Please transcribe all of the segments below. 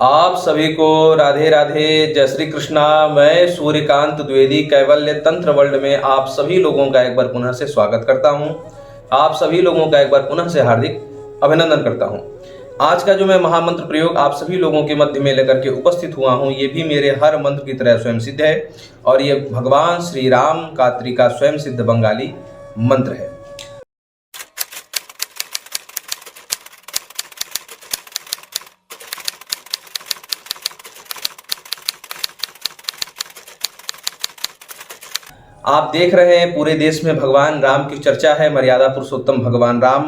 आप सभी को राधे राधे, जय श्री कृष्णा। मैं सूर्यकांत द्विवेदी कैवल्य तंत्र वर्ल्ड में आप सभी लोगों का एक बार पुनः से स्वागत करता हूं। आप सभी लोगों का एक बार पुनः से हार्दिक अभिनंदन करता हूं। आज का जो मैं महामंत्र प्रयोग आप सभी लोगों के मध्य में लेकर के उपस्थित हुआ हूं, ये भी मेरे हर मंत्र की तरह स्वयं सिद्ध है और ये भगवान श्री राम कात्री का स्वयं सिद्ध बंगाली मंत्र है। आप देख रहे हैं पूरे देश में भगवान राम की चर्चा है। मर्यादा पुरुषोत्तम भगवान राम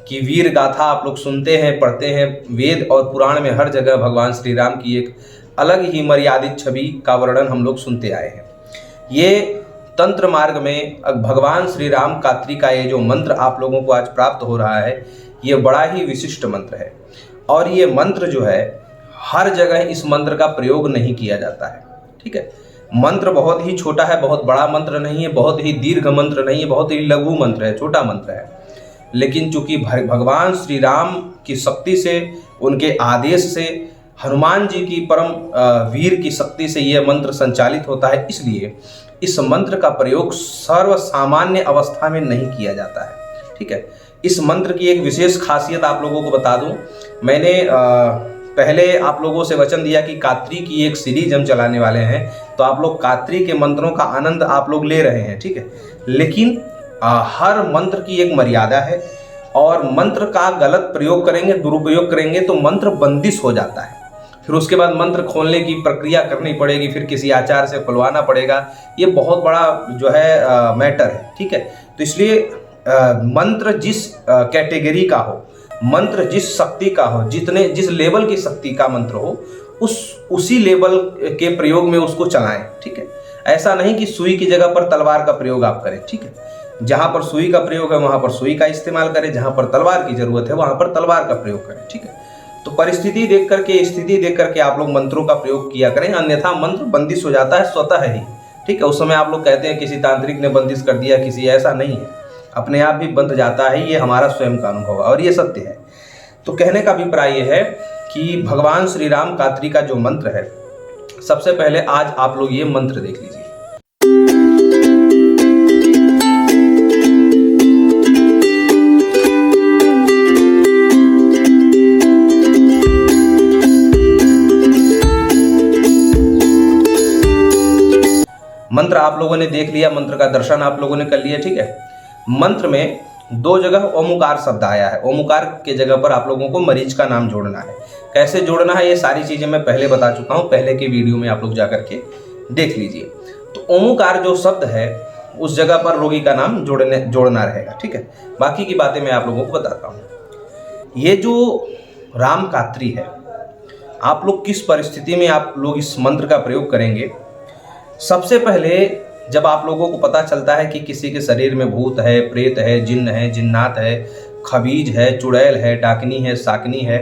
की वीर गाथा आप लोग सुनते हैं, पढ़ते हैं। वेद और पुराण में हर जगह भगवान श्री राम की एक अलग ही मर्यादित छवि का वर्णन हम लोग सुनते आए हैं। ये तंत्र मार्ग में भगवान श्री राम कात्री का ये जो मंत्र आप लोगों को आज प्राप्त हो रहा है, ये बड़ा ही विशिष्ट मंत्र है। और ये मंत्र जो है, हर जगह इस मंत्र का प्रयोग नहीं किया जाता है। ठीक है, मंत्र बहुत ही छोटा है, बहुत बड़ा मंत्र नहीं है, बहुत ही दीर्घ मंत्र नहीं है, बहुत ही लघु मंत्र है, छोटा मंत्र है। लेकिन चूंकि भगवान श्री राम की शक्ति से, उनके आदेश से, हनुमान जी की परम वीर की शक्ति से यह मंत्र संचालित होता है, इसलिए इस मंत्र का प्रयोग सर्व सामान्य अवस्था में नहीं किया जाता है। ठीक है, इस मंत्र की एक विशेष खासियत आप लोगों को बता दूं। मैंने पहले आप लोगों से वचन दिया कि कात्री की एक सीरीज हम चलाने वाले हैं, तो आप लोग कात्री के मंत्रों का आनंद आप लोग ले रहे हैं। ठीक है, लेकिन हर मंत्र की एक मर्यादा है और मंत्र का गलत प्रयोग करेंगे, दुरुपयोग करेंगे तो मंत्र बंदिश हो जाता है। फिर उसके बाद मंत्र खोलने की प्रक्रिया करनी पड़ेगी, फिर किसी आचार्य से खुलवाना पड़ेगा। ये बहुत बड़ा जो है मैटर है। ठीक है, तो इसलिए मंत्र जिस कैटेगरी का हो, मंत्र जिस शक्ति का हो, जिस लेवल की शक्ति का मंत्र हो, उसी लेवल के प्रयोग में उसको चलाएं। ठीक है, ऐसा नहीं कि सुई की जगह पर तलवार का प्रयोग आप करें। ठीक है, जहां पर सुई का प्रयोग है वहां पर सुई का इस्तेमाल करें, जहां पर तलवार की जरूरत है वहां पर तलवार का प्रयोग करें। ठीक है, तो परिस्थिति देख करके, स्थिति देख करके आप लोग मंत्रों का प्रयोग किया करें, अन्यथा मंत्र बंदिश हो जाता है स्वतः ही। ठीक है, उस समय आप लोग कहते हैं किसी तांत्रिक ने बंदिश कर दिया, किसी, ऐसा नहीं है, अपने आप भी बंद जाता है। ये हमारा स्वयं का अनुभव है और ये सत्य है। तो कहने का अभिप्राय यह है कि भगवान श्री राम कात्री का जो मंत्र है, सबसे पहले आज आप लोग ये मंत्र देख लीजिए। मंत्र आप लोगों ने देख लिया, मंत्र का दर्शन आप लोगों ने कर लिया। ठीक है, मंत्र में दो जगह ओमकार शब्द आया है। ओमकार के जगह पर आप लोगों को मरीच का नाम जोड़ना है। कैसे जोड़ना है ये सारी चीजें मैं पहले बता चुका हूं, पहले के वीडियो में आप लोग जाकर के देख लीजिए। तो ओमकार जो शब्द है, उस जगह पर रोगी का नाम जोड़ना रहेगा। ठीक है, बाकी की बातें मैं आप लोगों को बताता हूं। ये जो राम कात्री है, आप लोग किस परिस्थिति में आप लोग इस मंत्र का प्रयोग करेंगे। सबसे पहले जब आप लोगों को पता चलता है कि किसी के शरीर में भूत है, प्रेत है, जिन्न है, जिन्नात है, खबीज है, चुड़ैल है, डाकनी है, साकनी है,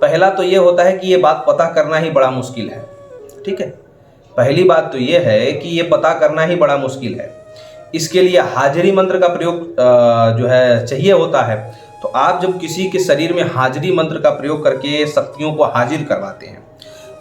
पहला तो ये होता है कि ये बात पता करना ही बड़ा मुश्किल है। ठीक है, पहली बात तो ये है कि ये पता करना ही बड़ा मुश्किल है। इसके लिए हाजिरी मंत्र का प्रयोग जो है चाहिए होता है। तो आप जब किसी के शरीर में हाजिरी मंत्र का प्रयोग करके शक्तियों को हाजिर करवाते हैं,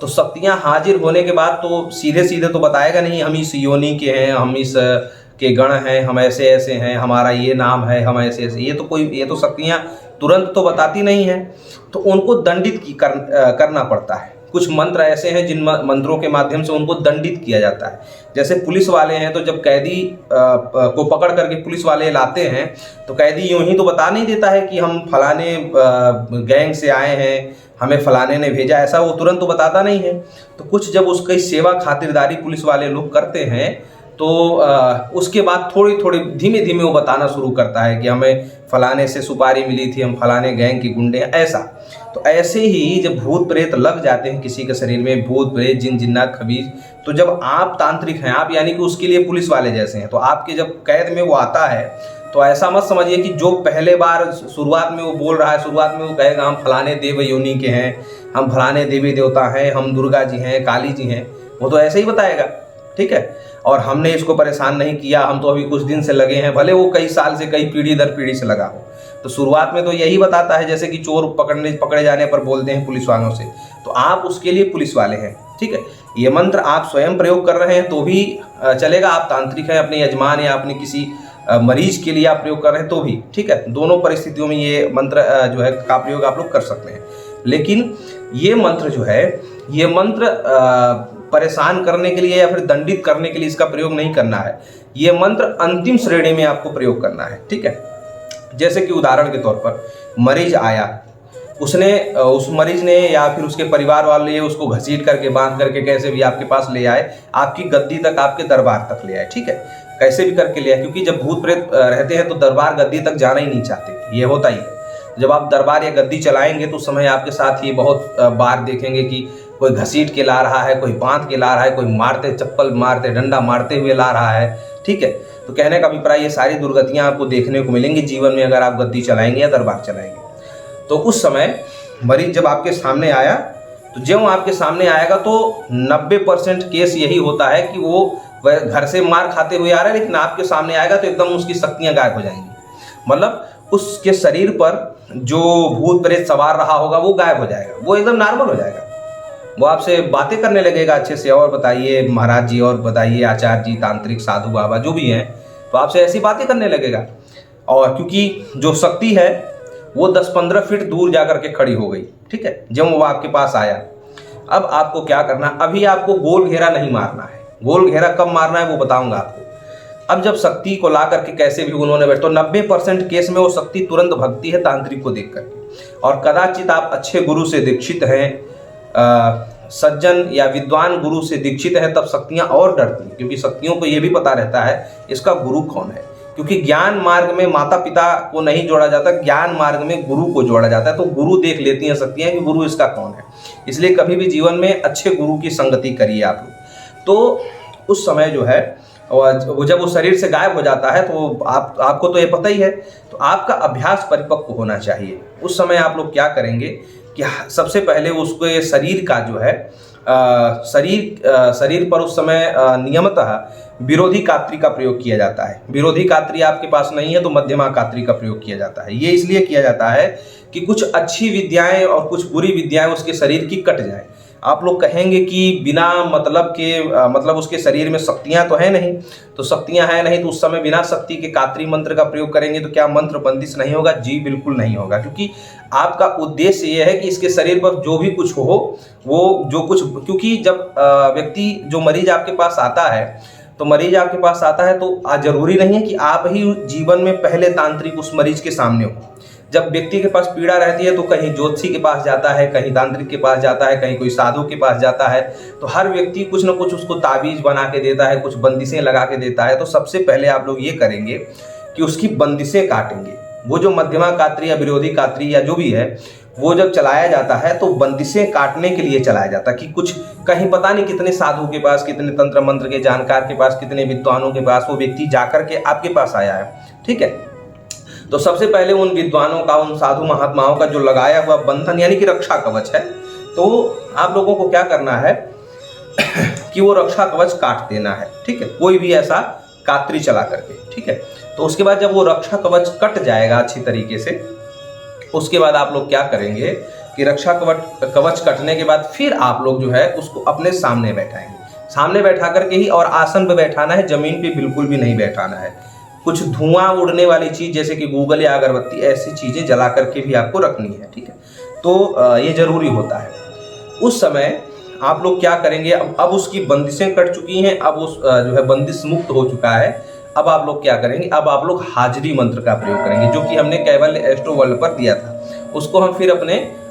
तो शक्तियां हाजिर होने के बाद तो सीधे सीधे तो बताएगा नहीं हम इस योनि के हैं, हम इस के गण हैं, हम ऐसे ऐसे हैं, हमारा ये नाम है, हम ऐसे ऐसे, ये तो शक्तियां तुरंत तो बताती नहीं हैं। तो उनको दंडित करना पड़ता है। कुछ मंत्र ऐसे हैं जिन मंत्रों के माध्यम से उनको दंडित किया जाता है। जैसे पुलिस वाले हैं, तो जब कैदी को पकड़ करके पुलिस वाले लाते हैं, तो कैदी यूं ही तो बता नहीं देता है कि हम फलाने गैंग से आए हैं, हमें फलाने ने भेजा, ऐसा वो तुरंत तो बताता नहीं है। तो कुछ जब उसकी सेवा खातिरदारी पुलिस वाले लोग करते हैं, तो उसके बाद थोड़ी थोड़ी धीमे धीमे वो बताना शुरू करता है कि हमें फलाने से सुपारी मिली थी, हम फलाने गैंग के गुंडे हैं, ऐसा। तो ऐसे ही जब भूत प्रेत लग जाते हैं किसी के शरीर में, भूत प्रेत, जिन जिन्नात, खबीज, तो जब आप तांत्रिक हैं, आप यानी कि उसके लिए पुलिस वाले जैसे हैं, तो आपके जब कैद में वो आता है, तो ऐसा मत समझिए कि जो पहले बार शुरुआत में वो बोल रहा है, शुरुआत में वो कहेगा हम फलाने देव योनि के हैं, हम फलाने देवी देवता हैं, हम दुर्गा जी हैं, काली जी हैं, वो तो ऐसे ही बताएगा। ठीक है, और हमने इसको परेशान नहीं किया, हम तो अभी कुछ दिन से लगे हैं, भले वो कई साल से, कई पीढ़ी दर पीढ़ी से लगा हो, तो शुरुआत में तो यही बताता है, जैसे कि चोर पकड़े जाने पर बोलते हैं पुलिस वालों से, तो आप उसके लिए पुलिस वाले हैं, ठीक है। ये मंत्र आप स्वयं प्रयोग कर रहे हैं तो भी चलेगा, आप तांत्रिक हैं, अपने यजमान या अपने किसी मरीज के लिए आप प्रयोग कर रहे हैं तो भी ठीक है। दोनों परिस्थितियों में ये मंत्र जो है का प्रयोग आप लोग कर सकते हैं। लेकिन ये मंत्र जो है, ये मंत्र परेशान करने के लिए या फिर दंडित करने के लिए इसका प्रयोग नहीं करना है। ये मंत्र अंतिम श्रेणी में आपको प्रयोग करना है, ठीक है। जैसे कि उदाहरण के तौर पर मरीज आया, उसने उस मरीज ने या फिर उसके परिवार वाले उसको घसीट करके बांध करके कैसे भी आपके पास ले आए, आपकी गद्दी तक, आपके दरबार तक ले आए, ठीक है। कैसे भी करके ले आए, क्योंकि जब भूत प्रेत रहते हैं तो दरबार गद्दी तक जाना ही नहीं चाहते, ये होता ही है। जब आप दरबार या गद्दी चलाएंगे तो उस समय आपके साथ ये बहुत बार देखेंगे कि कोई घसीट के ला रहा है, कोई बांध के ला रहा है, कोई मारते, चप्पल मारते, डंडा मारते हुए ला रहा है, ठीक है। तो कहने का अभिप्राय, ये सारी दुर्गतियां आपको देखने को मिलेंगी जीवन में अगर आप गद्दी चलाएंगे या दरबार चलाएंगे। तो उस समय मरीज जब आपके सामने आया, तो जब आपके सामने आएगा तो 90% केस यही होता है कि वो घर से मार खाते हुए आ रहा है, लेकिन आपके सामने आएगा तो एकदम उसकी शक्तियां गायब हो जाएंगी। मतलब उसके शरीर पर जो भूत प्रेत सवार रहा होगा वो गायब हो जाएगा, वो एकदम नॉर्मल हो जाएगा। वो आपसे बातें करने लगेगा अच्छे से, और बताइए महाराज जी, और बताइए आचार्य जी, तांत्रिक, साधु बाबा जो भी हैं, तो आपसे ऐसी बातें करने लगेगा। और क्योंकि जो शक्ति है वो 10-15 फीट दूर जाकर के खड़ी हो गई, ठीक है, जब वो आपके पास आया। अब आपको क्या करना, अभी आपको गोल घेरा नहीं मारना है। गोल घेरा कब मारना है वो बताऊंगा आपको। अब जब शक्ति को ला करके कैसे भी उन्होंने बैठ, तो 90% केस में वो शक्ति तुरंत भगती है तांत्रिक को देख करके। और कदाचित आप अच्छे गुरु से दीक्षित हैं, सज्जन या विद्वान गुरु से दीक्षित है, तब शक्तियां और डरती हैं, क्योंकि शक्तियों को यह भी पता रहता है इसका गुरु कौन है। क्योंकि ज्ञान मार्ग में माता पिता को नहीं जोड़ा जाता, ज्ञान मार्ग में गुरु को जोड़ा जाता है। तो गुरु देख लेती हैं शक्तियां कि गुरु इसका कौन है। इसलिए कभी भी जीवन में अच्छे गुरु की संगति करिए आप लोग। तो उस समय जो है, और जब वो शरीर से गायब हो जाता है तो आपको तो ये पता ही है, तो आपका अभ्यास परिपक्व होना चाहिए। उस समय आप लोग क्या करेंगे कि सबसे पहले उसको ये शरीर का जो है शरीर पर उस समय नियमतः विरोधी कात्री का प्रयोग किया जाता है। विरोधी कात्री आपके पास नहीं है तो मध्यमा कात्री का प्रयोग किया जाता है। ये इसलिए किया जाता है कि कुछ अच्छी विद्याएं और कुछ बुरी विद्याएं उसके शरीर की कट जाए। आप लोग कहेंगे कि बिना मतलब के मतलब उसके शरीर में शक्तियां तो है नहीं, तो शक्तियां है नहीं तो उस समय बिना शक्ति के कात्री मंत्र का प्रयोग करेंगे तो क्या मंत्र बंदिश नहीं होगा? जी बिल्कुल नहीं होगा, क्योंकि आपका उद्देश्य ये है कि इसके शरीर पर जो भी कुछ हो वो जो कुछ, क्योंकि जब व्यक्ति जो मरीज आपके पास आता है तो जरूरी नहीं है कि आप ही जीवन में पहले तांत्रिक उस मरीज के सामने हो। जब व्यक्ति के पास पीड़ा रहती है तो कहीं ज्योतिषी के पास जाता है, कहीं तांत्रिक के पास जाता है, कहीं कोई साधु के पास जाता है। तो हर व्यक्ति कुछ न कुछ उसको ताबीज बना के देता है, कुछ बंदिशें लगा के देता है। तो सबसे पहले आप लोग ये करेंगे कि उसकी बंदिशें काटेंगे। वो जो मध्यमा कात्री या विरोधी कात्री या जो भी है, वो जब चलाया जाता है तो बंदिशें काटने के लिए चलाया जाता है कि कुछ कहीं पता नहीं कितने साधु के पास, कितने तंत्र मंत्र के जानकार के पास, कितने विद्वानों के पास वो व्यक्ति जाकर के आपके पास आया है, ठीक है। तो सबसे पहले उन विद्वानों का, उन साधु महात्माओं का जो लगाया हुआ बंधन यानी कि रक्षा कवच है, तो आप लोगों को क्या करना है कि वो रक्षा कवच काट देना है, ठीक है, कोई भी ऐसा कात्री चला करके, ठीक है। तो उसके बाद जब वो रक्षा कवच कट जाएगा अच्छी तरीके से, उसके बाद आप लोग क्या करेंगे कि रक्षा कवच कटने के बाद फिर आप लोग जो है उसको अपने सामने बैठाएंगे। सामने बैठा करके ही, और आसन पे बैठाना है, जमीन पे बिल्कुल भी नहीं बैठाना है। कुछ धुआं उड़ने वाली चीज जैसे कि गूगल या अगरबत्ती, ऐसी चीजें जला करके भी आपको रखनी है, ठीक है। तो ये जरूरी होता है। उस समय आप लोग क्या करेंगे, अब उसकी बंदिशें कट चुकी हैं, अब उस जो है बंदिश मुक्त हो चुका है। अब आप लोग क्या करेंगे, अब आप लोग हाजरी मंत्र का प्रयोग करेंगे, जो कि हमने कैवल्य एस्ट्रो वर्ल्ड पर दिया था। उसको हम फिर अपने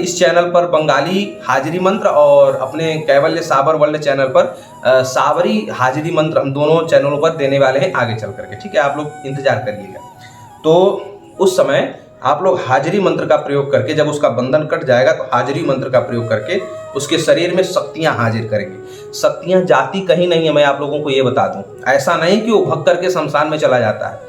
इस चैनल पर बंगाली हाजरी मंत्र और अपने कैवल्य साबर वर्ल्ड चैनल पर सावरी हाजरी मंत्र, हम दोनों चैनलों पर देने वाले हैं आगे चल करके, ठीक है। आप लोग इंतजार करिएगा। तो उस समय आप लोग हाजरी मंत्र का प्रयोग करके, जब उसका बंधन कट जाएगा तो हाजरी मंत्र का प्रयोग करके उसके शरीर में शक्तियां हाजिर करेंगे। शक्तियां जाती कहीं नहीं है, मैं आप लोगों को ये बता दूं। ऐसा नहीं कि वो भग करके शमशान में चला जाता है।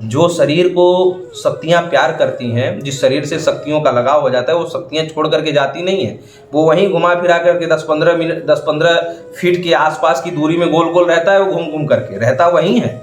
जो शरीर को शक्तियां प्यार करती हैं, जिस शरीर से शक्तियों का लगाव हो जाता है, वो शक्तियां छोड़ करके जाती नहीं है। वो वहीं घुमा फिरा करके 10-15 फीट के आसपास की दूरी में गोल गोल रहता है, वो घूम घूम करके रहता वहीं है।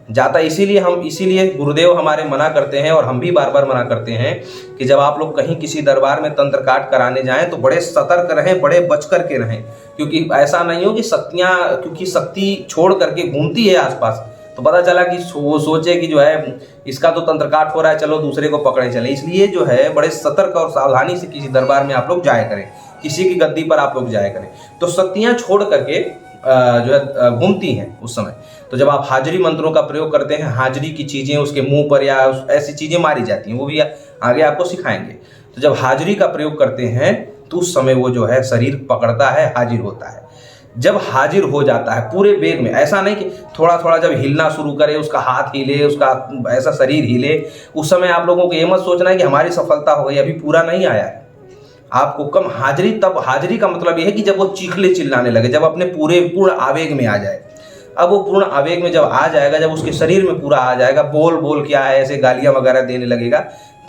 जाता इसीलिए गुरुदेव हमारे मना करते हैं और हम भी बार बार मना करते हैं कि जब आप लोग कहीं किसी दरबार में तंत्र काट कराने जाएं तो बड़े सतर्क रहें, बड़े बच करके रहें, क्योंकि ऐसा नहीं हो कि क्योंकि शक्ति छोड़ करके घूमती है आसपास, तो पता चला कि वो सोचे कि जो है इसका तो तंत्र काट हो रहा है, चलो दूसरे को पकड़े चले। इसलिए जो है बड़े सतर्क और सावधानी से किसी दरबार में आप लोग जाया करें, किसी की गद्दी पर आप लोग जाया करें। तो शक्तियाँ छोड़ करके जो है घूमती हैं उस समय। तो जब आप हाजिरी मंत्रों का प्रयोग करते हैं, हाजिरी की चीज़ें उसके मुंह पर या ऐसी चीज़ें मारी जाती हैं, वो भी आगे आपको सिखाएंगे। तो जब हाजिरी का प्रयोग करते हैं तो उस समय वो जो है शरीर पकड़ता है, हाजिर होता है। जब हाजिर हो जाता है पूरे वेग में, ऐसा नहीं कि थोड़ा थोड़ा जब हिलना शुरू करे, उसका हाथ हिले, उसका ऐसा शरीर हिले, उस समय आप लोगों को ये मत सोचना है कि हमारी सफलता हो गई, अभी पूरा नहीं आया है। आपको कम हाजिरी, तब हाजिरी का मतलब यह है कि जब वो चीखले चिल्लाने लगे, जब अपने पूर्ण आवेग में आ जाए। अब वो पूर्ण आवेग में जब आ जाएगा, जब उसके शरीर में पूरा आ जाएगा, बोल बोल क्या है, ऐसे गालियां वगैरह देने लगेगा,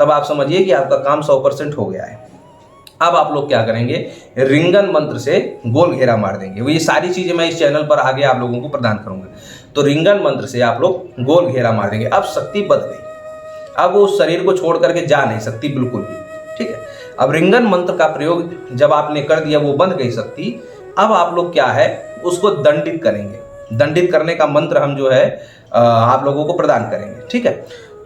तब आप समझिए कि आपका काम 100% हो गया है। अब आप लोग क्या करेंगे, रिंगन मंत्र से गोल घेरा मार देंगे। वो ये सारी चीज़ें मैं इस चैनल पर आगे आप लोगों को प्रदान करूंगा। तो रिंगन मंत्र से आप लोग गोल घेरा मार देंगे। अब शक्ति बदल गई, अब वो उस शरीर को छोड़ करके जा नहीं सकती बिल्कुल भी, ठीक है। अब रिंगन मंत्र का प्रयोग जब आपने कर दिया, वो बंद गई शक्ति, अब आप लोग क्या है उसको दंडित करेंगे। दंडित करने का मंत्र हम जो है आप लोगों को प्रदान करेंगे, ठीक है।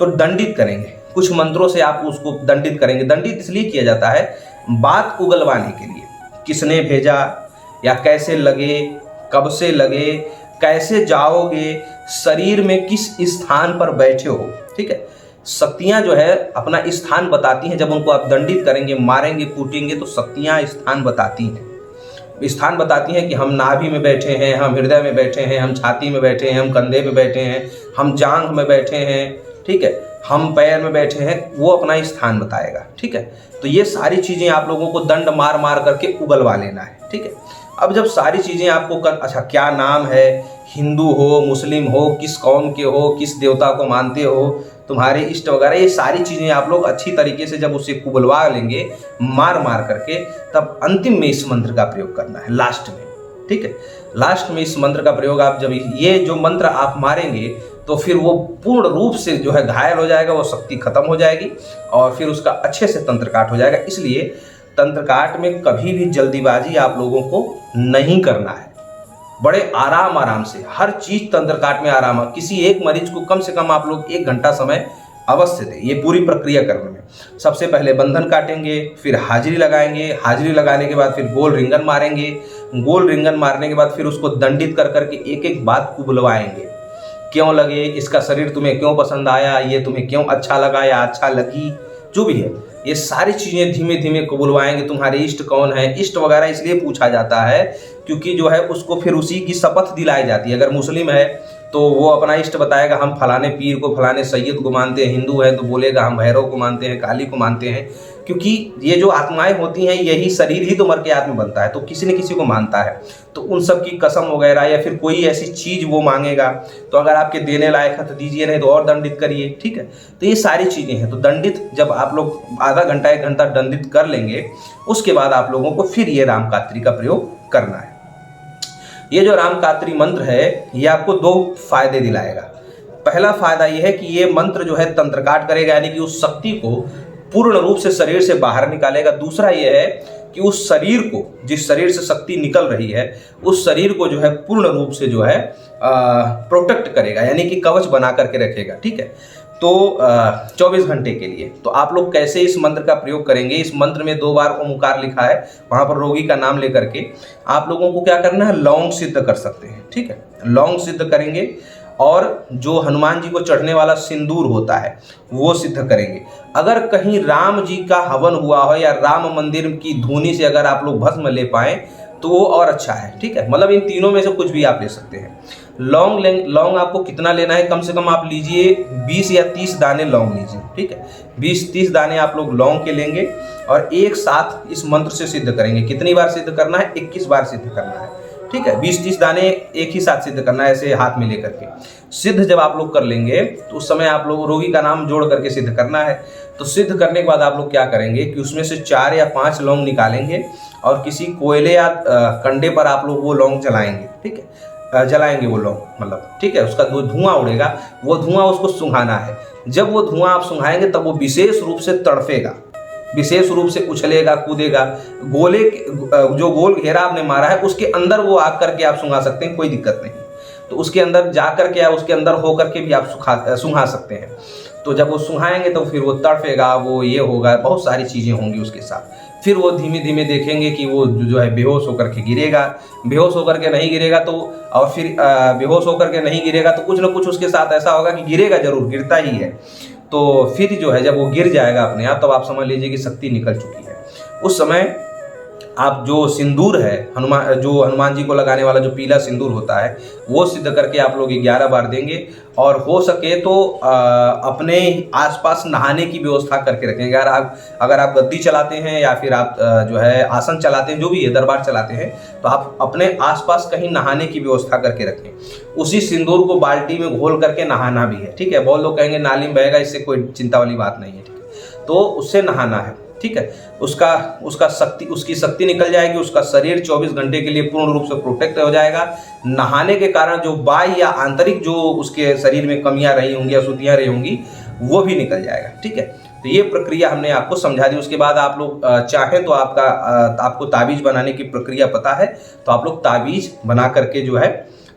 तो दंडित करेंगे, कुछ मंत्रों से आप उसको दंडित करेंगे। दंडित इसलिए किया जाता है बात उगलवाने के लिए, किसने भेजा या कैसे लगे, कब से लगे, कैसे जाओगे, शरीर में किस स्थान पर बैठे हो, ठीक है। शक्तियां जो है अपना स्थान बताती हैं। जब उनको आप दंडित करेंगे, मारेंगे, कूटेंगे, तो शक्तियां स्थान बताती हैं। स्थान बताती हैं कि हम नाभि में बैठे हैं, हम हृदय में बैठे हैं, हम छाती में बैठे हैं, हम कंधे में बैठे हैं, हम जांघ में बैठे हैं, ठीक है, हम पैर में बैठे हैं, वो अपना स्थान बताएगा, ठीक है। तो ये सारी चीज़ें आप लोगों को दंड मार मार करके उगलवा लेना है, ठीक है। अब जब सारी चीज़ें आपको अच्छा क्या नाम है, हिंदू हो, मुस्लिम हो, किस कौम के हो, किस देवता को मानते हो, तुम्हारे इष्ट वगैरह, ये सारी चीज़ें आप लोग अच्छी तरीके से जब उसे उगलवा लेंगे मार मार करके, तब अंतिम में इस मंत्र का प्रयोग करना है, लास्ट में, ठीक है। लास्ट में इस मंत्र का प्रयोग आप जब ये जो मंत्र आप मारेंगे तो फिर वो पूर्ण रूप से जो है घायल हो जाएगा, वो शक्ति खत्म हो जाएगी और फिर उसका अच्छे से तंत्र काट हो जाएगा। इसलिए तंत्र काट में कभी भी जल्दीबाजी आप लोगों को नहीं करना है, बड़े आराम से हर चीज तंत्र काट में आराम। किसी एक मरीज को कम से कम आप लोग 1 घंटा समय अवश्य दें ये पूरी प्रक्रिया करने में। सबसे पहले बंधन काटेंगे, फिर हाजिरी लगाएंगे, हाजिरी लगाने के बाद फिर गोल रिंगन मारेंगे, गोल रिंगन मारने के बाद फिर उसको दंडित कर करके एक एक बात उगलवाएंगे। क्यों लगे, इसका शरीर तुम्हें क्यों पसंद आया, ये तुम्हें क्यों अच्छा लगा या अच्छा लगी, जो भी है ये सारी चीज़ें धीमे धीमे बुलवाएंगे। तुम्हारे इष्ट कौन है, इष्ट वगैरह इसलिए पूछा जाता है क्योंकि जो है उसको फिर उसी की शपथ दिलाई जाती है। अगर मुस्लिम है तो वो अपना इष्ट बताएगा, हम फलाने पीर को, फलाने सैयद को मानते हैं। हिंदू है तो बोलेगा हम भैरव को मानते हैं, काली को मानते हैं, क्योंकि ये जो आत्माएं होती हैं यही शरीर ही तो मर के आत्मा बनता है, तो किसी न किसी को मानता है। तो उन सब की कसम वगैरह या फिर कोई ऐसी चीज़ वो मांगेगा तो अगर आपके देने लायक है तो दीजिए, नहीं तो और दंडित करिए, ठीक है। तो ये सारी चीज़ें हैं। तो दंडित जब आप लोग आधा घंटा 1 घंटा दंडित कर लेंगे, उसके बाद आप लोगों को फिर ये रामकात्री का प्रयोग करना है। ये जो रामकात्री मंत्र है ये आपको 2 फायदे दिलाएगा। पहला फायदा ये है कि ये मंत्र जो है तंत्रकाट करेगा, यानी कि उस शक्ति को पूर्ण रूप से शरीर से बाहर निकालेगा। दूसरा ये है कि उस शरीर को, जिस शरीर से शक्ति निकल रही है, उस शरीर को जो है पूर्ण रूप से जो है प्रोटेक्ट करेगा, यानी कि कवच बना करके रखेगा, ठीक है। तो 24 घंटे के लिए। तो आप लोग कैसे इस मंत्र का प्रयोग करेंगे, इस मंत्र में 2 बार ओमकार लिखा है, वहाँ पर रोगी का नाम लेकर के आप लोगों को क्या करना है, लौंग सिद्ध कर सकते हैं, ठीक है। लौंग सिद्ध करेंगे और जो हनुमान जी को चढ़ने वाला सिंदूर होता है वो सिद्ध करेंगे। अगर कहीं राम जी का हवन हुआ हो या राम मंदिर की धूनी से अगर आप लोग भस्म ले पाएँ तो वो और अच्छा है, ठीक है। मतलब इन तीनों में से कुछ भी आप ले सकते हैं। लौंग आपको कितना लेना है, कम से कम आप लीजिए 20 या 30 दाने लौंग लीजिए, ठीक है। 20-30 दाने आप लोग लौंग के लेंगे और एक साथ इस मंत्र से सिद्ध करेंगे। कितनी बार सिद्ध करना है, 21 बार सिद्ध करना है, ठीक है। 20-30 दाने एक ही साथ सिद्ध करना है, ऐसे हाथ में लेकर के। सिद्ध जब आप लोग कर लेंगे तो उस समय आप लोग रोगी का नाम जोड़ करके सिद्ध करना है। तो सिद्ध करने के बाद आप लोग क्या करेंगे कि उसमें से 4 या 5 लौंग निकालेंगे और किसी कोयले या कंडे पर आप लोग वो लौंग जलाएंगे, ठीक है। जलाएंगे वो लोग, मतलब ठीक है, उसका जो धुआं उड़ेगा वो धुआं उसको सूंघाना है। जब वो धुआं आप सूंघाएंगे तब वो विशेष रूप से तड़फेगा, विशेष रूप से उछलेगा, कूदेगा। गोले जो गोल घेरा आपने मारा है उसके अंदर वो आग करके आप सूंघा सकते हैं, कोई दिक्कत नहीं। तो उसके अंदर जा करके या उसके अंदर हो करके भी आप सूंघा सकते हैं। तो जब वो सूंघाएंगे तो फिर वो तड़फेगा, वो ये होगा, बहुत सारी चीज़ें होंगी उसके साथ। फिर वो धीमे धीमे देखेंगे कि वो जो है बेहोश होकर के गिरेगा। बेहोश होकर के नहीं गिरेगा तो, और फिर बेहोश होकर के नहीं गिरेगा तो कुछ ना कुछ उसके साथ ऐसा होगा कि गिरेगा जरूर, गिरता ही है। तो फिर जो है जब वो गिर जाएगा अपने आप, तब आप समझ लीजिए कि शक्ति निकल चुकी है। उस समय आप जो सिंदूर है हनुमान जी को लगाने वाला जो पीला सिंदूर होता है वो सिद्ध करके आप लोग 11 बार देंगे। और हो सके तो अपने आसपास नहाने की व्यवस्था करके रखेंगे। अगर आप गद्दी चलाते हैं या फिर आप जो है आसन चलाते हैं, जो भी है दरबार चलाते हैं, तो आप अपने आसपास कहीं नहाने की व्यवस्था करके रखें। उसी सिंदूर को बाल्टी में घोल करके नहाना भी है, ठीक है। बहुत लोग कहेंगे नाली में बहेगा, इससे कोई चिंता वाली बात नहीं है, ठीक है। तो उससे नहाना है, ठीक है। उसकी शक्ति निकल जाएगी, उसका शरीर 24 घंटे के लिए पूर्ण रूप से प्रोटेक्ट हो जाएगा। नहाने के कारण जो बाह्य या आंतरिक जो उसके शरीर में कमियां रही होंगी, अशुद्धियां रही होंगी, वो भी निकल जाएगा, ठीक है। तो ये प्रक्रिया हमने आपको समझा दी। उसके बाद आप लोग चाहें तो आपको ताबीज बनाने की प्रक्रिया पता है तो आप लोग ताबीज बना करके जो है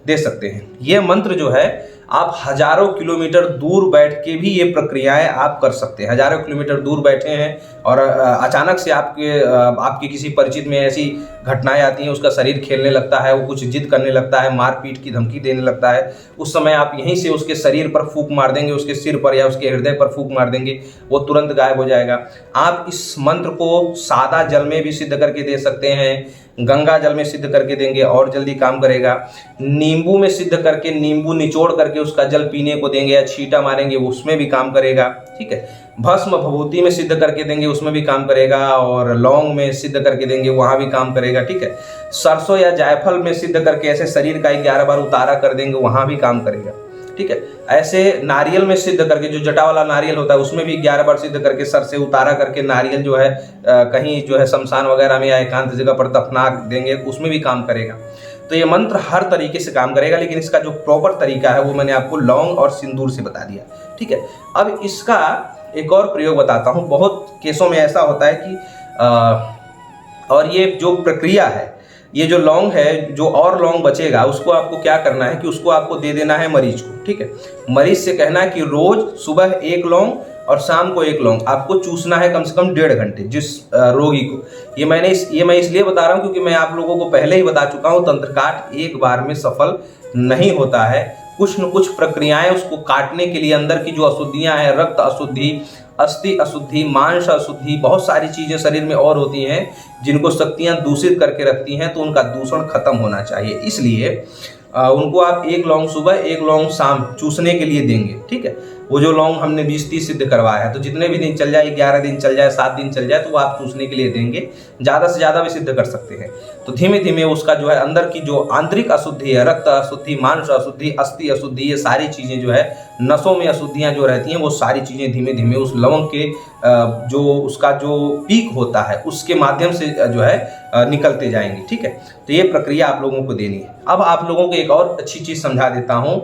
दे सकते हैं। ये मंत्र जो है आप हजारों किलोमीटर दूर बैठ के भी ये प्रक्रियाएं आप कर सकते हैं। हजारों किलोमीटर दूर बैठे हैं और अचानक से आपके किसी परिचित में ऐसी घटनाएं आती हैं, उसका शरीर खेलने लगता है, वो कुछ जिद करने लगता है, मारपीट की धमकी देने लगता है। उस समय आप यहीं से उसके शरीर पर फूंक मार देंगे, उसके सिर पर या उसके हृदय पर फूंक मार देंगे, वो तुरंत गायब हो जाएगा। आप इस मंत्र को सादा जल में भी सिद्ध करके दे सकते हैं, गंगा जल में सिद्ध करके देंगे और जल्दी काम करेगा। नींबू में सिद्ध करके, नींबू निचोड़ करके उसका जल पीने को देंगे या छींटा मारेंगे, उसमें भी काम करेगा, ठीक है। भस्म भभूति में सिद्ध करके देंगे, उसमें भी काम करेगा। और लौंग में सिद्ध करके देंगे, वहां भी काम करेगा, ठीक है। सरसों या जायफल में सिद्ध करके ऐसे शरीर का 11 बार उतारा कर देंगे, वहां भी काम करेगा, ठीक है। ऐसे नारियल में सिद्ध करके, जो जटा वाला नारियल होता है उसमें भी 11 बार सिद्ध करके, सर से उतारा करके नारियल जो है कहीं जो है शमशान वगैरह में या एकांत जगह पर दफना देंगे, उसमें भी काम करेगा। तो ये मंत्र हर तरीके से काम करेगा, लेकिन इसका जो प्रॉपर तरीका है वो मैंने आपको लौंग और सिंदूर से बता दिया, ठीक है। अब इसका एक और प्रयोग बताता हूँ। बहुत केसों में ऐसा होता है कि और ये जो प्रक्रिया है, ये जो लौंग है, जो और लौंग बचेगा उसको आपको क्या करना है कि उसको आपको दे देना है मरीज को, ठीक है। मरीज से कहना है कि रोज सुबह 1 लौंग और शाम को 1 लौंग आपको चूसना है कम से कम 1.5 घंटे जिस रोगी को। ये मैं इसलिए बता रहा हूँ क्योंकि मैं आप लोगों को पहले ही बता चुका हूँ, तंत्र काट एक बार में सफल नहीं होता है। कुछ न कुछ प्रक्रियाएं उसको काटने के लिए, अंदर की जो अशुद्धियां हैं, रक्त अशुद्धि, अस्थि अशुद्धि, मांस अशुद्धि, बहुत सारी चीजें शरीर में और होती हैं जिनको शक्तियां दूषित करके रखती हैं, तो उनका दूषण खत्म होना चाहिए। इसलिए उनको आप 1 लौंग सुबह 1 लौंग शाम चूसने के लिए देंगे, ठीक है। वो जो लौंग हमने 20-30 सिद्ध करवाया है, तो जितने भी दिन चल जाए, 11 दिन चल जाए, 7 दिन चल जाए, तो वो आप चूसने के लिए देंगे। ज़्यादा से ज़्यादा भी सिद्ध कर सकते हैं। तो धीमे धीमे उसका जो है अंदर की जो आंतरिक अशुद्धि है, रक्त अशुद्धि, मांस अशुद्धि, अस्थि अशुद्धि, ये सारी चीज़ें जो है, नसों में अशुद्धियाँ जो रहती हैं, वो सारी चीज़ें धीमे धीमे उस लवंग के जो उसका जो पीक होता है उसके माध्यम से जो है निकलते जाएंगे, ठीक है। तो ये प्रक्रिया आप लोगों को देनी है। अब आप लोगों को एक और अच्छी चीज़ समझा देता हूँ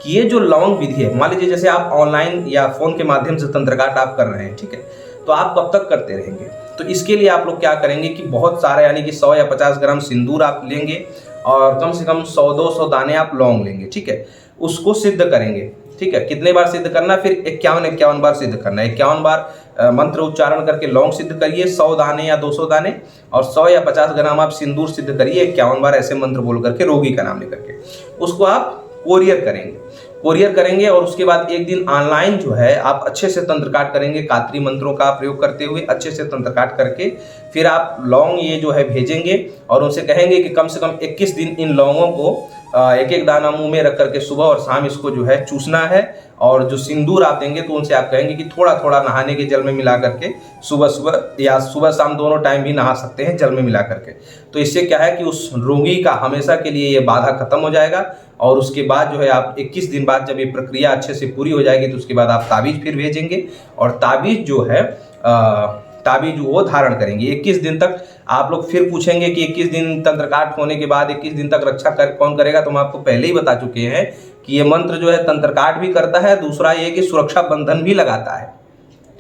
कि ये जो लवंग विधि है, मान लीजिए जैसे आप ऑनलाइन या फोन के माध्यम से तंत्रकाट आप कर रहे हैं, ठीक है, तो आप कब तक करते रहेंगे? तो इसके लिए आप लोग क्या करेंगे कि बहुत सारा, यानी कि 100 या 50 ग्राम सिंदूर आप लेंगे और कम से कम 100-200 दाने आप लौंग लेंगे, ठीक है। उसको सिद्ध करेंगे, ठीक है। कितने बार सिद्ध करना? फिर 51 बार सिद्ध करना है। 51 बार मंत्र उच्चारण करके लौंग सिद्ध करिए, 100 दाने या 200 दाने, और 100 या 50 ग्राम आप सिंदूर सिद्ध करिए 51 बार ऐसे मंत्र बोल करके, रोगी का नाम लेकर के। उसको आप कोरियर करेंगे और उसके बाद एक दिन ऑनलाइन जो है आप अच्छे से तंत्रकाट करेंगे, कात्री मंत्रों का प्रयोग करते हुए अच्छे से तंत्रकाट करके फिर आप लौंग ये जो है भेजेंगे और उनसे कहेंगे कि कम से कम 21 दिन इन लौंगों को एक एक दाना मुंह में रख करके सुबह और शाम इसको जो है चूसना है। और जो सिंदूर आप देंगे तो उनसे आप कहेंगे कि थोड़ा थोड़ा नहाने के जल में मिला करके सुबह सुबह या सुबह शाम दोनों टाइम भी नहा सकते हैं जल में मिला करके। तो इससे क्या है कि उस रोगी का हमेशा के लिए ये बाधा खत्म हो जाएगा। और उसके बाद जो है आप 21 दिन बाद जब ये प्रक्रिया अच्छे से पूरी हो जाएगी तो उसके बाद आप ताबीज़ फिर भेजेंगे। और ताबीज़ जो है ताबीज वो धारण करेंगे। 21 दिन तक आप लोग फिर पूछेंगे कि 21 दिन तंत्रकाट होने के बाद 21 दिन तक रक्षा कौन करेगा, तो हम आपको पहले ही बता चुके हैं कि ये मंत्र जो है तंत्रकाट भी करता है, दूसरा ये कि सुरक्षा बंधन भी लगाता है।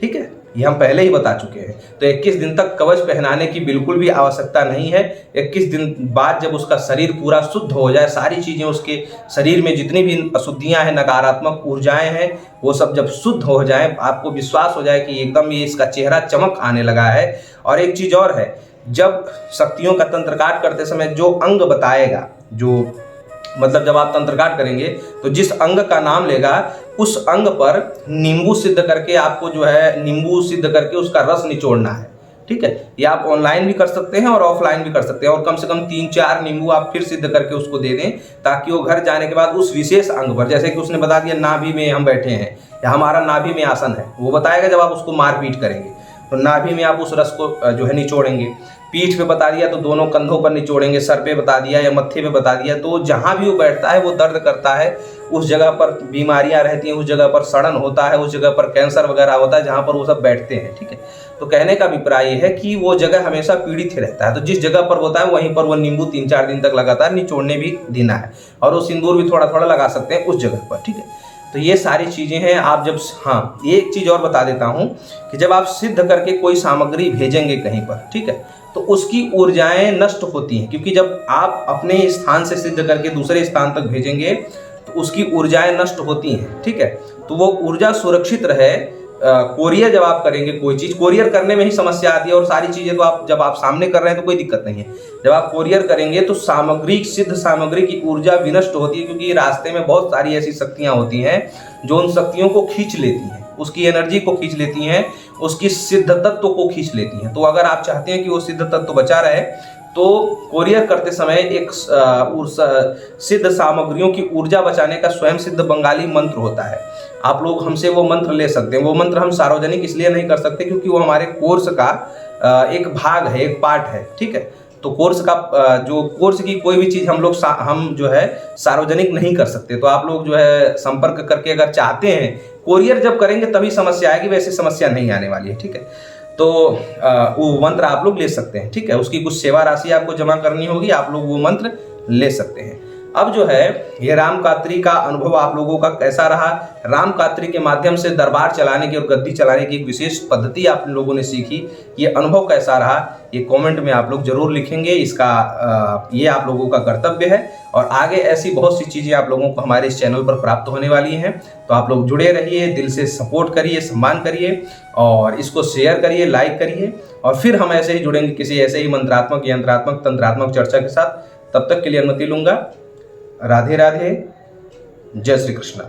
ठीक है, ये हम पहले ही बता चुके हैं। तो 21 दिन तक कवच पहनाने की बिल्कुल भी आवश्यकता नहीं है। 21 दिन बाद जब उसका शरीर पूरा शुद्ध हो जाए, सारी चीज़ें उसके शरीर में जितनी भी अशुद्धियां हैं, नकारात्मक ऊर्जाएं हैं, वो सब जब शुद्ध हो जाए, आपको विश्वास हो जाए कि एकदम ये इसका चेहरा चमक आने लगा है। और एक चीज़ और है, जब शक्तियों का तंत्रकाट करते समय जो अंग बताएगा, जो मतलब जब आप तंत्रकाट करेंगे तो जिस अंग का नाम लेगा उस अंग पर नींबू सिद्ध करके आपको जो है नींबू सिद्ध करके उसका रस निचोड़ना है। ठीक है, ये आप ऑनलाइन भी कर सकते हैं और ऑफलाइन भी कर सकते हैं, और कम से कम 3-4 नींबू आप फिर सिद्ध करके उसको दे दें, ताकि वो घर जाने के बाद उस विशेष अंग पर, जैसे कि उसने बता दिया नाभि में हम बैठे हैं या हमारा नाभि में आसन है, वो बताएगा जब आप उसको मारपीट करेंगे तो नाभि में आप उस रस को जो है निचोड़ेंगे। पीठ पे बता दिया तो दोनों कंधों पर निचोड़ेंगे, सर पे बता दिया या मत्थे पे बता दिया, तो जहाँ भी वो बैठता है वो दर्द करता है, उस जगह पर बीमारियां रहती हैं, उस जगह पर सड़न होता है, उस जगह पर कैंसर वगैरह होता है जहाँ पर वो सब बैठते हैं। ठीक है, तो कहने का अभिप्राय है कि वो जगह हमेशा पीड़ित ही रहता है, तो जिस जगह पर होता है वहीं पर वो नींबू 3-4 दिन तक लगातार निचोड़ने भी देना है, और वो सिंदूर भी थोड़ा थोड़ा लगा सकते हैं उस जगह पर। ठीक है, तो ये सारी चीज़ें हैं। आप जब, हाँ एक चीज़ और बता देता हूँ कि जब आप सिद्ध करके कोई सामग्री भेजेंगे कहीं पर, ठीक है, तो उसकी ऊर्जाएं नष्ट होती हैं, क्योंकि जब आप अपने स्थान से सिद्ध करके दूसरे स्थान तक भेजेंगे तो उसकी ऊर्जाएं नष्ट होती हैं। ठीक है, तो वो ऊर्जा सुरक्षित रहे। कोरियर जब आप करेंगे कोई चीज़, कोरियर करने में ही समस्या आती है, और सारी चीज़ें तो आप जब आप सामने कर रहे हैं तो कोई दिक्कत नहीं है। जब आप कोरियर करेंगे तो सामग्री, सिद्ध सामग्री की ऊर्जा विनष्ट होती है, क्योंकि रास्ते में बहुत सारी ऐसी शक्तियाँ होती हैं जो उन शक्तियों को खींच लेती हैं, उसकी एनर्जी को खींच लेती हैं, उसकी सिद्ध तत्व को खींच लेती हैं। तो अगर आप चाहते हैं कि वो सिद्ध तत्व बचा रहे तो कोरियर करते समय एक सिद्ध सामग्रियों की ऊर्जा बचाने का स्वयं सिद्ध बंगाली मंत्र होता है। आप लोग हमसे वो मंत्र ले सकते हैं। वो मंत्र हम सार्वजनिक इसलिए नहीं कर सकते क्योंकि वो हमारे कोर्स का एक भाग है, एक पार्ट है। ठीक है, तो कोर्स का जो कोर्स की कोई भी चीज़ हम जो है सार्वजनिक नहीं कर सकते। तो आप लोग जो है संपर्क करके अगर चाहते हैं, कोरियर जब करेंगे तभी समस्या आएगी, वैसे समस्या नहीं आने वाली है। ठीक है, तो वो मंत्र आप लोग ले सकते हैं। ठीक है, उसकी कुछ सेवा राशि आपको जमा करनी होगी, आप लोग वो मंत्र ले सकते हैं। अब जो है ये रामकात्री का अनुभव आप लोगों का कैसा रहा? रामकात्री के माध्यम से दरबार चलाने की और गद्दी चलाने की एक विशेष पद्धति आप लोगों ने सीखी, ये अनुभव कैसा रहा? ये कमेंट में आप लोग जरूर लिखेंगे। इसका ये आप लोगों का कर्तव्य है, और आगे ऐसी बहुत सी चीज़ें आप लोगों को हमारे इस चैनल पर प्राप्त होने वाली हैं। तो आप लोग जुड़े रहिए, दिल से सपोर्ट करिए, सम्मान करिए, और इसको शेयर करिए, लाइक करिए, और फिर हम ऐसे ही जुड़ेंगे किसी ऐसे ही मंत्रात्मक, यंत्रात्मक, तंत्रात्मक चर्चा के साथ। तब तक के लिए अनुमति लूंगा। राधे राधे, जय श्री कृष्ण।